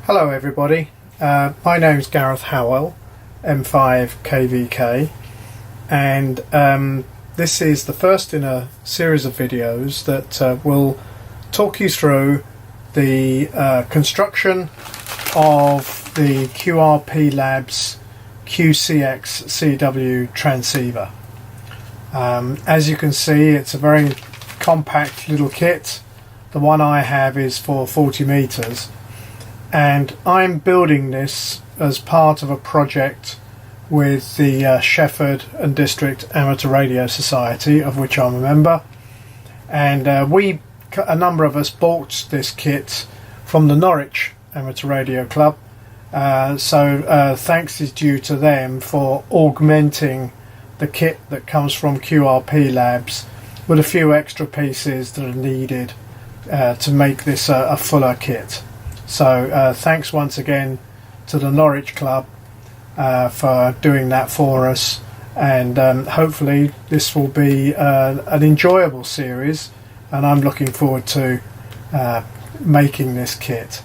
Hello everybody, my name is Gareth Howell, M5KVK, and this is the first in a series of videos that will talk you through the construction of the QRP Labs QCX CW transceiver. As you can see, it's a very compact little kit. The one I have is for 40 meters. And I'm building this as part of a project with the Shefford and District Amateur Radio Society, of which I'm a member. And a number of us bought this kit from the Norwich Amateur Radio Club. So thanks is due to them for augmenting the kit that comes from QRP Labs with a few extra pieces that are needed to make this a fuller kit. So thanks once again to the Norwich Club for doing that for us, and hopefully this will be an enjoyable series, and I'm looking forward to making this kit.